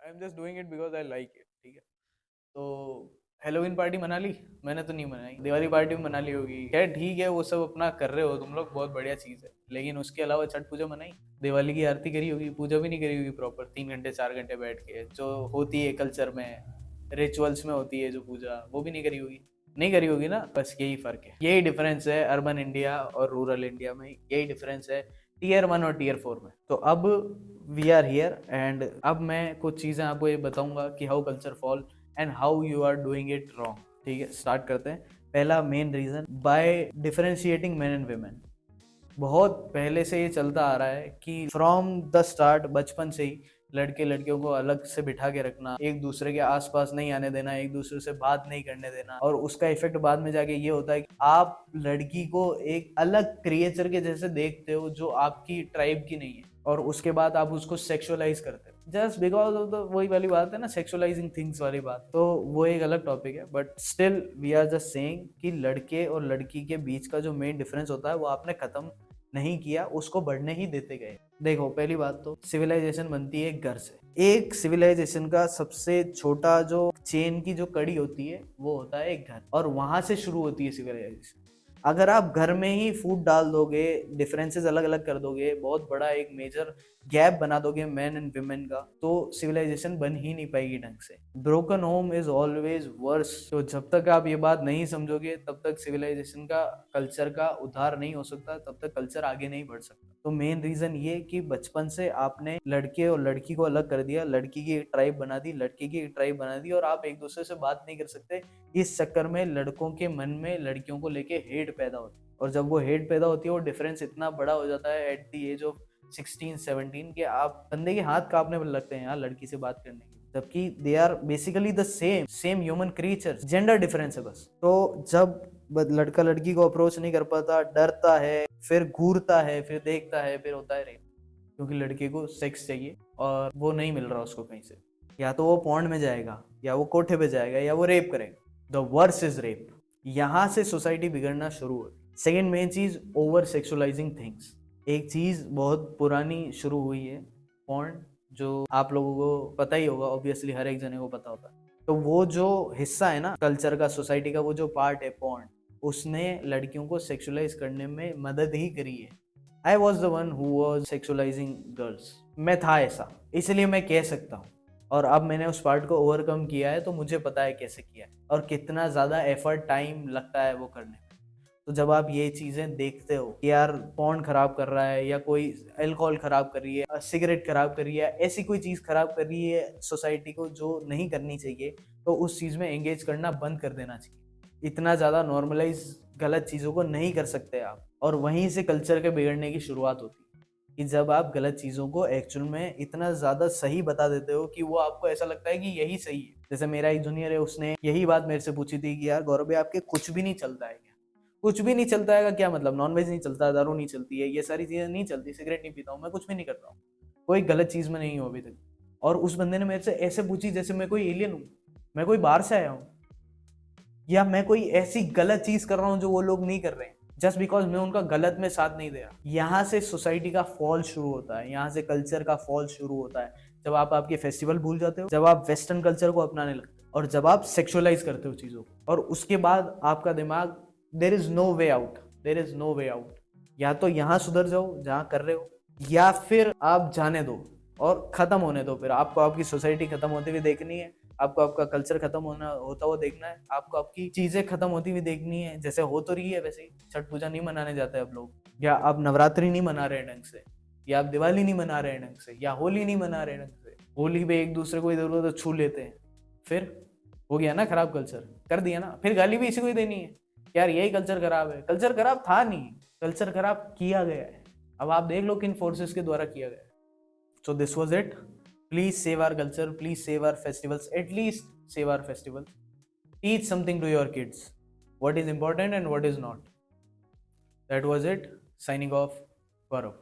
I am just doing it because I like it, ठीक है। तो हेलोवीन पार्टी मना ली? मैंने तो नहीं मनाई। दिवाली पार्टी मना ली होगी, खैर ठीक है, वो सब अपना कर रहे हो तुम लोग, बहुत बढ़िया चीज है। लेकिन उसके अलावा छठ पूजा मनाई? दिवाली की आरती करी होगी, पूजा भी नहीं करी होगी प्रॉपर 3 घंटे 4 घंटे बैठ के, जो होती है कल्चर में, रिचुअल्स में होती है जो पूजा, वो भी नहीं करी होगी। नहीं करी होगी ना, बस यही फर्क है, यही डिफरेंस है अर्बन इंडिया और रूरल इंडिया में, यही डिफरेंस है टीयर 1 और टीयर 4 में। तो अब वी आर हियर एंड अब मैं कुछ चीजें आपको ये बताऊंगा कि how culture fall and how you are doing it wrong. ठीक है, स्टार्ट करते हैं। पहला main reason, by differentiating men and women. बहुत पहले से ये चलता आ रहा है कि फ्रॉम द स्टार्ट, बचपन से ही लड़के लड़कियों को अलग से बिठा के रखना, एक दूसरे के आसपास नहीं आने देना, एक दूसरे से बात नहीं करने देना, और उसका इफेक्ट बाद में जाके ये होता है कि आप लड़की को एक अलग क्रिएचर के जैसे देखते हो जो आपकी ट्राइब की नहीं है, और उसके बाद आप उसको सेक्सुअलाइज करते हो जस्ट बिकॉज ऑफ द, वही वाली बात है ना, सेक्सुअलाइजिंग थिंग्स वाली बात। तो वो एक अलग टॉपिक है, but still we are just saying कि लड़के और लड़की के बीच का जो मेन डिफरेंस होता है वो आपने खत्म नहीं किया, उसको बढ़ने ही देते गए। देखो, पहली बात तो सिविलाइजेशन बनती है घर से। एक सिविलाइजेशन का सबसे छोटा जो चेन की जो कड़ी होती है वो होता है एक घर, और वहां से शुरू होती है सिविलाइजेशन। अगर आप घर में ही फूट डाल दोगे, डिफरेंसेस अलग अलग कर दोगे, बहुत बड़ा एक मेजर गैप बना दोगे मैन एंड विमेन का, तो सिविलाइजेशन बन ही नहीं पाएगी ढंग से। Broken home is always worse. तो जब तक आप ये बात नहीं समझोगे तब तक सिविलाइजेशन का, कल्चर का उद्धार नहीं हो सकता, तब तक कल्चर आगे नहीं बढ़ सकता। तो मेन रीजन ये कि बचपन से आपने लड़के और लड़की को अलग कर दिया, लड़की की एक ट्राइब बना दी, लड़के की एक ट्राइब बना दी, और आप एक दूसरे से बात नहीं कर सकते। इस चक्कर में लड़कों के मन में लड़कियों को लेके हेट पैदा होती है, और जब वो हेट पैदा होती है वो डिफरेंस इतना बड़ा हो जाता है एट द एज ऑफ 16-17 के आप बंदे के हाथ कांपने लगते हैं यार लड़की से बात करने की, जबकि they are basically the same human creatures, gender difference है बस। तो जब लड़का लड़की को अप्रोच नहीं कर पाता, डरता है, फिर घूरता है, फिर देखता है, फिर होता है रेप, क्योंकि लड़के को सेक्स चाहिए और वो नहीं मिल रहा उसको कहीं से। या तो वो पॉन्ड में जाएगा, या वो कोठे पे जाएगा, या वो रेप करेगा। The worse is rape. यहाँ से सोसाइटी बिगड़ना शुरू हो। सेकेंड मेन चीज, ओवर सेक्सुअलाइजिंग थिंग्स। एक चीज बहुत पुरानी शुरू हुई है, पॉर्न, जो आप लोगों को पता ही होगा, ऑब्वियसली हर एक जने को पता होता है। तो वो जो हिस्सा है ना कल्चर का, सोसाइटी का, वो जो पार्ट है पॉर्न, उसने लड़कियों को सेक्सुअलाइज करने में मदद ही करी है। I was the one who was sexualising girls. मैं था ऐसा, इसलिए मैं कह सकता हूँ। और अब मैंने उस पार्ट को ओवरकम किया है, तो मुझे पता है कैसे किया है और कितना ज़्यादा एफर्ट, टाइम लगता है वो करने में। तो जब आप ये चीज़ें देखते हो कि यार पॉर्न खराब कर रहा है, या कोई अल्कोहल खराब कर रही है, सिगरेट खराब कर रही है, ऐसी कोई चीज़ खराब कर रही है सोसाइटी को जो नहीं करनी चाहिए, तो उस चीज़ में एंगेज करना बंद कर देना चाहिए। इतना ज़्यादा नॉर्मलाइज गलत चीज़ों को नहीं कर सकते आप, और वहीं से कल्चर के बिगड़ने की शुरुआत होती है कि जब आप गलत चीज़ों को एक्चुअल में इतना ज़्यादा सही बता देते हो कि वो आपको ऐसा लगता है कि यही सही है। जैसे मेरा एक जूनियर है, उसने यही बात मेरे से पूछी थी कि यार गौरव भाई, आपके कुछ भी नहीं चलता है क्या? कुछ भी नहीं चलता है का क्या मतलब? नॉनवेज नहीं चलता, दारू नहीं चलती है, ये सारी चीज़ें नहीं चलती, सिगरेट नहीं पीता हूँ, मैं कुछ भी नहीं करता हूँ, कोई गलत चीज़ में नहीं हूँ अभी तक। और उस बंदे ने मेरे से ऐसे पूछी जैसे मैं कोई एलियन हूँ, मैं कोई बाहर से आया हूँ, या मैं कोई ऐसी गलत चीज कर रहा हूं जो वो लोग नहीं कर रहे हैं, जस्ट बिकॉज मैं उनका गलत में साथ नहीं दे रहा। यहाँ से सोसाइटी का फॉल शुरू होता है, यहाँ से कल्चर का फॉल शुरू होता है, जब आप आपके फेस्टिवल भूल जाते हो, जब आप वेस्टर्न कल्चर को अपनाने लगते हो, और जब आप सेक्सुअलाइज करते हो चीजों को, और उसके बाद आपका दिमाग, there is no way out, there is no way out. या तो यहाँ सुधर जाओ जहाँ कर रहे हो, या फिर आप जाने दो और खत्म होने दो। फिर आपको आपकी सोसाइटी खत्म होती हुई देखनी है, आपको आपका कल्चर खत्म होता हुआ देखना है, आपको आपकी चीजें खत्म होती हुई देखनी है। जैसे हो तो रही है वैसे ही, छठ पूजा नहीं मनाने जाते अब लोग, या आप नवरात्रि नहीं मना रहे ढंग से, या आप दिवाली नहीं मना रहे ढंग से, या होली नहीं मना रहे ढंग से। होली पे एक दूसरे को इधर उधर छू लेते हैं, फिर हो गया ना खराब, कल्चर कर दिया ना, फिर गाली भी इसी को ही देनी है, यार यही कल्चर खराब है। कल्चर खराब था नहीं, कल्चर खराब किया गया है। अब आप देख लो किन फोर्सेस के द्वारा किया गया है। So this was it. Please save our culture. Please save our festivals. At least save our festivals. Teach something to your kids. What is important and what is not. That was it. Signing off. Gaurav.